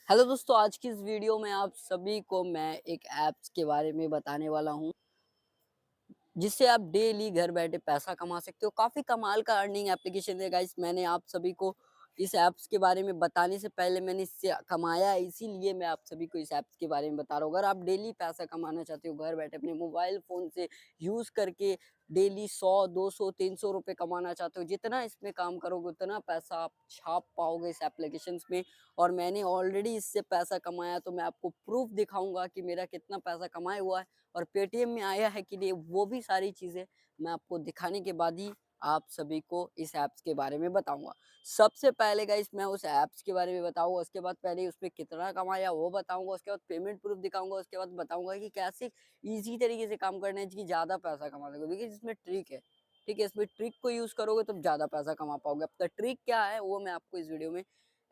Hello दोस्तों, आज की इस वीडियो में आप सभी को मैं एक ऐप्स के बारे में बताने वाला हूँ, जिससे आप डेली घर बैठे पैसा कमा सकते हो। काफ़ी कमाल का अर्निंग एप्लीकेशन है गाइस। मैंने आप सभी को इस ऐप्स के बारे में बताने से पहले मैंने इससे कमाया है, इसीलिए मैं आप सभी को इस ऐप्स के बारे में बता रहा हूँ। अगर आप डेली पैसा कमाना चाहते हो घर बैठे अपने मोबाइल फ़ोन से यूज़ करके डेली 100, 200, 300 रुपए कमाना चाहते हो, जितना इसमें काम करोगे उतना पैसा आप छाप पाओगे इस एप्लीकेशंस में। और मैंने ऑलरेडी इससे पैसा कमाया, तो मैं आपको प्रूफ़ दिखाऊँगा कि मेरा कितना पैसा कमाया हुआ है और पेटीएम में आया है कि नहीं, वो भी सारी चीज़ें मैं आपको दिखाने के बाद ही आप सभी को इस ऐप्स के बारे में बताऊँगा। सबसे पहले गाइस मैं उस ऐप्स के बारे में बताऊँगा, उसके बाद पहले उसपे कितना कमाया वो बताऊँगा, उसके बाद पेमेंट प्रूफ़ दिखाऊँगा, उसके बाद बताऊँगा कि कैसे ईज़ी तरीके से काम करना है कि ज़्यादा पैसा कमा सको। देखिए इसमें ट्रिक है, ठीक है? इसमें ट्रिक को यूज़ करोगे तो ज़्यादा पैसा कमा पाओगे। अब तो ट्रिक क्या है वो मैं आपको इस वीडियो में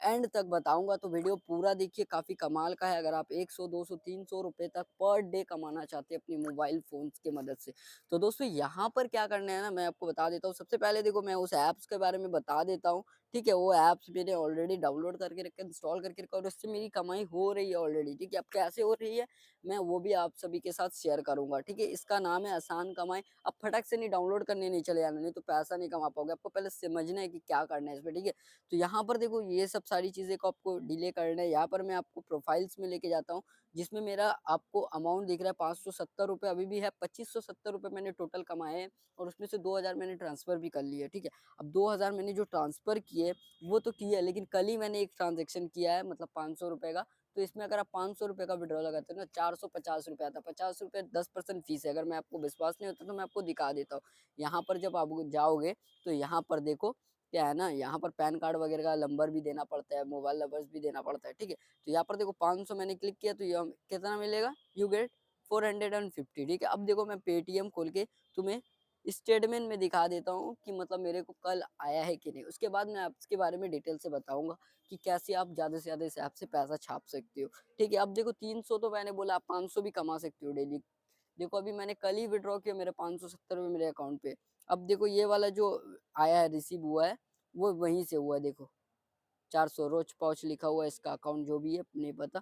एंड तक बताऊँगा, तो वीडियो पूरा देखिए, काफ़ी कमाल का है। अगर आप 100, 200, 300 रुपए तक पर डे कमाना चाहते हैं अपनी मोबाइल फ़ोन्स की मदद से। तो दोस्तों यहाँ पर क्या करना है ना, मैं आपको बता देता हूँ। सबसे पहले देखो मैं उस ऐप्स के बारे में बता देता हूँ, ठीक है? वो ऐप्स मैंने ऑलरेडी डाउनलोड करके रखा है, इंस्टॉल करके रखा है और उससे मेरी कमाई हो रही है ऑलरेडी, ठीक है? अब कैसे हो रही है, मैं वो भी आप सभी के साथ शेयर करूँगा, ठीक है? इसका नाम है आसान कमाई। अब फटाक से नहीं डाउनलोड करने नहीं चले जाना, नहीं तो पैसा नहीं कमा पाओगे। आपको पहले समझना है कि क्या करना है इसमें, ठीक है? तो यहाँ पर देखो ये सब सारी चीज़ें को आपको डिले करना है। यहाँ पर मैं आपको प्रोफाइल्स में लेके जाता हूँ, जिसमें मेरा आपको अमाउंट दिख रहा है ₹570 अभी भी है, ₹2570 मैंने टोटल कमाए हैं और उसमें से 2000 मैंने ट्रांसफ़र भी कर लिए, ठीक है? अब 2000 मैंने जो ट्रांसफ़र किए, वो तो किए, लेकिन कल ही मैंने एक ट्रांज़ैक्शन किया है, मतलब ₹500 का। तो इसमें अगर आप ₹500 का विथड्रॉ लगाते हो ना, ₹450 आता है। ₹50 10% फ़ीस है। अगर मैं आपको विश्वास नहीं होता तो मैं आपको दिखा देता हूँ। यहाँ पर जब आप जाओगे, तो यहाँ पर देखो क्या है ना, यहाँ पर पैन कार्ड वगैरह का नंबर भी देना पड़ता है, मोबाइल नंबर्स भी देना पड़ता है, ठीक है? तो यहाँ पर देखो 500 मैंने क्लिक किया, तो ये कितना मिलेगा? यू गेट 450, ठीक है? अब देखो मैं पेटीएम खोल के तुम्हें स्टेटमेंट में दिखा देता हूँ कि मतलब मेरे को कल आया है कि नहीं। उसके बाद मैं ऐप्स के बारे में डिटेल से बताऊँगा कि कैसे आप ज़्यादा से ज़्यादा इस ऐप से पैसा छाप सकते हो, ठीक है? अब देखो 300 तो मैंने बोला, आप 500 भी कमा सकते हो डेली। देखो अभी मैंने कल ही विथड्रॉ किया, मेरे ₹570 मेरे अकाउंट पे। अब देखो ये वाला जो आया है, रिसीव हुआ है, वो वहीं से हुआ है देखो। 400 रोच पहुँच लिखा हुआ है इसका अकाउंट, जो भी है नहीं पता,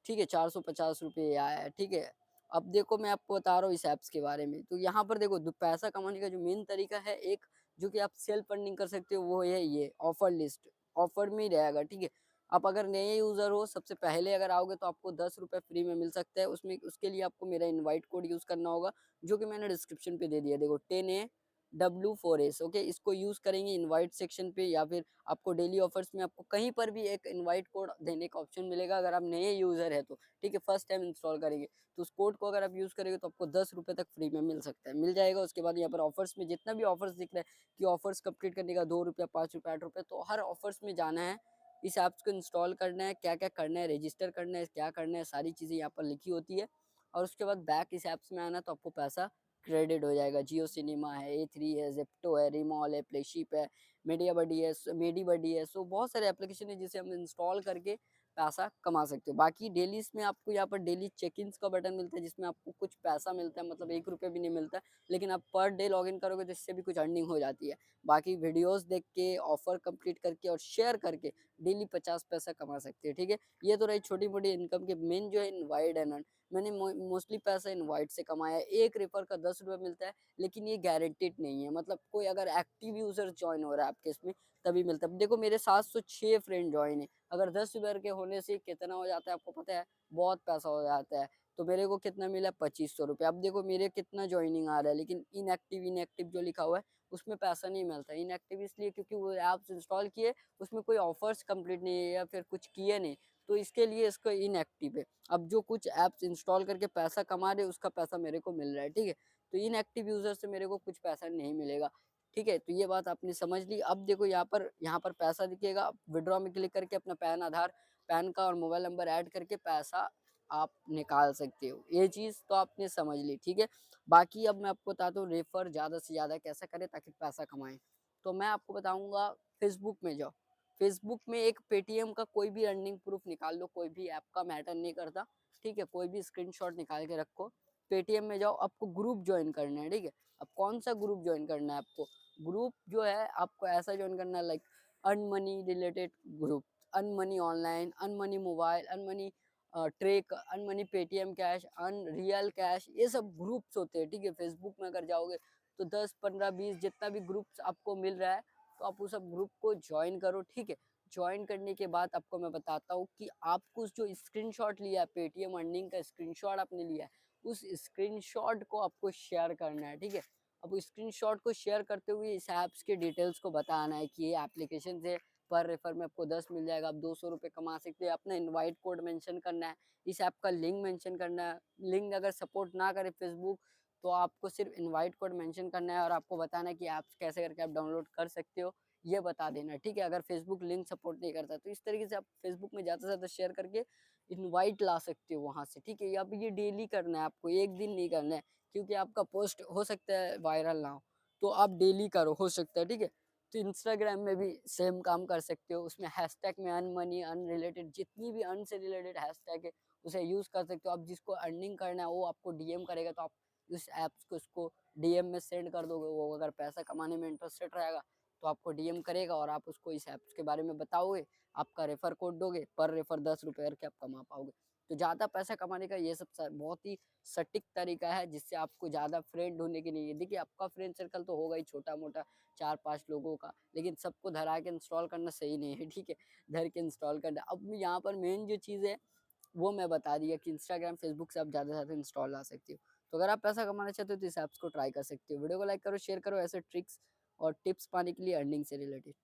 ठीक है? ₹450 आया है, ठीक है? अब देखो मैं आपको बता रहा हूँ इस ऐप्स के बारे में। तो यहाँ पर देखो पैसा कमाने का जो मेन तरीका है एक, जो कि आप सेल्फ अर्निंग कर सकते हो, वो है ये ऑफर लिस्ट। ऑफर में ही रहेगा, ठीक है? आप अगर नए यूज़र हो, सबसे पहले अगर आओगे तो आपको ₹10 फ्री में मिल सकता है। उसमें उसके लिए आपको मेरा इनवाइट कोड यूज़ करना होगा, जो कि मैंने डिस्क्रिप्शन पे दे दिया। देखो 10A W4S, ओके? इसको यूज़ करेंगे इनवाइट सेक्शन पे, या फिर आपको डेली ऑफर्स में आपको कहीं पर भी एक इनवाइट कोड देने का ऑप्शन मिलेगा, अगर आप नए यूज़र हैं तो, ठीक है? फर्स्ट टाइम इंस्टॉल करेंगे, तो उस कोड को अगर आप यूज़ करेंगे तो आपको ₹10 तक फ्री में मिल सकता है, मिल जाएगा। उसके बाद यहाँ पर ऑफर्स में जितना भी ऑफर्स दिख रहा है कि ऑफर्स कंप्लीट करने का ₹2, ₹5, ₹8, तो हर ऑफर्स में जाना है, इस ऐप्स को इंस्टॉल करना है, क्या-क्या करना है, रजिस्टर करना है, क्या करना है, सारी चीज़ें यहाँ पर लिखी होती है। और उसके बाद बैक इस ऐप्स में आना, तो आपको पैसा क्रेडिट हो जाएगा। जियो सिनेमा है, ए3 है, ज़ेप्टो है, रिमॉल है, प्लेशिप है, मेडीबडी है, सो बहुत सारे एप्लीकेशन है जिसे हम इंस्टॉल करके पैसा कमा सकते हो। बाकी डेली इसमें आपको यहाँ पर डेली चेक-इन्स का बटन मिलता है, जिसमें आपको कुछ पैसा मिलता है, मतलब ₹1 भी नहीं मिलता है, लेकिन आप पर डे लॉगिन करोगे तो इससे भी कुछ अर्निंग हो जाती है। बाकी वीडियोज़ देख के, ऑफ़र कंप्लीट करके और शेयर करके डेली 50 पैसा कमा सकते हैं, ठीक है? ये तो रही छोटी-मोटी इनकम के मेन जो है इनवाइट एंड अर्न। मैंने मोस्टली पैसा इनवाइट से कमाया है। एक रेफर का ₹10 मिलता है, लेकिन ये गारंटीड नहीं है, मतलब कोई अगर एक्टिव यूज़र जॉइन हो रहा है आपके इसमें तभी मिलता है। अब देखो मेरे 706 फ्रेंड जॉइन है, अगर 10 रुपए के होने से कितना हो जाता है आपको पता है? बहुत पैसा हो जाता है। तो मेरे को कितना मिला? ₹2500। अब देखो मेरे कितना जॉइनिंग आ रहा है, लेकिन इनएक्टिव जो लिखा हुआ है उसमें पैसा नहीं मिलता। इनएक्टिव इसलिए क्योंकि वो ऐप्स इंस्टॉल किए, उसमें कोई ऑफर्स कंप्लीट नहीं है या फिर कुछ किए नहीं, तो इसके लिए इसको इनएक्टिव है। अब जो कुछ ऐप्स इंस्टॉल करके पैसा कमा रहे हैं, उसका पैसा मेरे को मिल रहा है, ठीक है? तो इनएक्टिव यूज़र से मेरे को कुछ पैसा नहीं मिलेगा, ठीक है? तो ये बात आपने समझ ली। अब देखो यहाँ पर पैसा दिखेगा, विथड्रॉ में क्लिक करके अपना पैन का और मोबाइल नंबर ऐड करके पैसा आप निकाल सकते हो। ये चीज़ तो आपने समझ ली, ठीक है? बाकी अब मैं आपको बताता हूँ रेफर ज़्यादा से ज़्यादा कैसे करें ताकि पैसा कमाएँ। तो मैं आपको बताऊँगा, फेसबुक में जाओ। फेसबुक में एक पेटीएम का कोई भी अर्निंग प्रूफ निकाल लो, कोई भी ऐप का मैटर नहीं करता, ठीक है? कोई भी स्क्रीनशॉट निकाल के रखो। पेटीएम में जाओ, आपको ग्रुप जॉइन करना है, ठीक है? अब कौन-सा ग्रुप जॉइन करना है आपको? ग्रुप जो है आपको ऐसा जॉइन करना है, like earn money related group. अनमनी ऑनलाइन, अनमनी मोबाइल, अनमनी ट्रेक, अनमनी पेटीएम कैश, अनरियल कैश, ये सब ग्रुप्स होते हैं, ठीक है। फेसबुक में अगर जाओगे तो 10, 15, 20 जितना भी ग्रुप्स आपको मिल रहा है, तो आप उस सब ग्रुप को ज्वाइन करो, ठीक है। ज्वाइन करने के बाद आपको मैं बताता हूँ कि आपको जो स्क्रीनशॉट लिया है, पेटीएम अर्निंग का स्क्रीनशॉट आपने लिया है, उस स्क्रीनशॉट को आपको शेयर करना है, ठीक है। अब उस स्क्रीनशॉट को शेयर करते हुए इस ऐप्स के डिटेल्स को बताना है कि ये एप्लीकेशन से पर रेफर में आपको 10 मिल जाएगा, आप 200 रुपये कमा सकते हैं। अपना इनवाइट कोड मेंशन करना है, इस ऐप का लिंक मेंशन करना है। लिंक अगर सपोर्ट ना करे फेसबुक, तो आपको सिर्फ इनवाइट कोड मेंशन करना है और आपको बताना है कि ऐप्स कैसे करके आप डाउनलोड कर सकते हो, ये बता देना, ठीक है। अगर फेसबुक लिंक सपोर्ट नहीं करता, तो इस तरीके से आप फेसबुक में ज़्यादा से ज़्यादा शेयर करके इनवाइट ला सकते हो वहाँ से, ठीक है। अब ये डेली करना है आपको, एक दिन नहीं करना है, क्योंकि आपका पोस्ट हो सकता है वायरल ना हो, तो आप डेली करो, हो सकता है, ठीक है। तो इंस्टाग्राम में भी सेम काम कर सकते हो, उसमें हैशटैग में अनमनी, अनरिलेटेड, जितनी भी अन से रिलेटेड हैशटैग है उसे यूज़ कर सकते हो। अब जिसको अर्निंग करना है वो आपको डीएम करेगा, तो आप उस ऐप्स को उसको डीएम में सेंड कर दोगे। वो अगर पैसा कमाने में इंटरेस्टेड रहेगा तो आपको डीएम करेगा और आप उसको इस ऐप्स के बारे में बताओगे, आपका रेफर कोड दोगे, पर रेफर 10 रुपये करके आप कमा पाओगे। तो ज़्यादा पैसा कमाने का ये सब बहुत ही सटीक तरीका है, जिससे आपको ज़्यादा फ्रेंड ढूंढने की नहीं है। देखिए, आपका फ्रेंड सर्कल तो होगा ही छोटा मोटा, 4-5 लोगों का, लेकिन सबको धरा के इंस्टॉल करना सही नहीं है, ठीक है। धर के इंस्टॉल करना। अब यहाँ पर मेन जो चीज़ है वो मैं बता दिया कि इंस्टाग्राम, फेसबुक से आप ज़्यादा से ज़्यादा इंस्टॉल ला सकते हो। तो अगर आप पैसा कमाना चाहते हो तो इस ऐप्स को ट्राई कर सकते हो। वीडियो को लाइक करो, शेयर करो ऐसे ट्रिक्स और टिप्स पाने के लिए अर्निंग से रिलेटेड।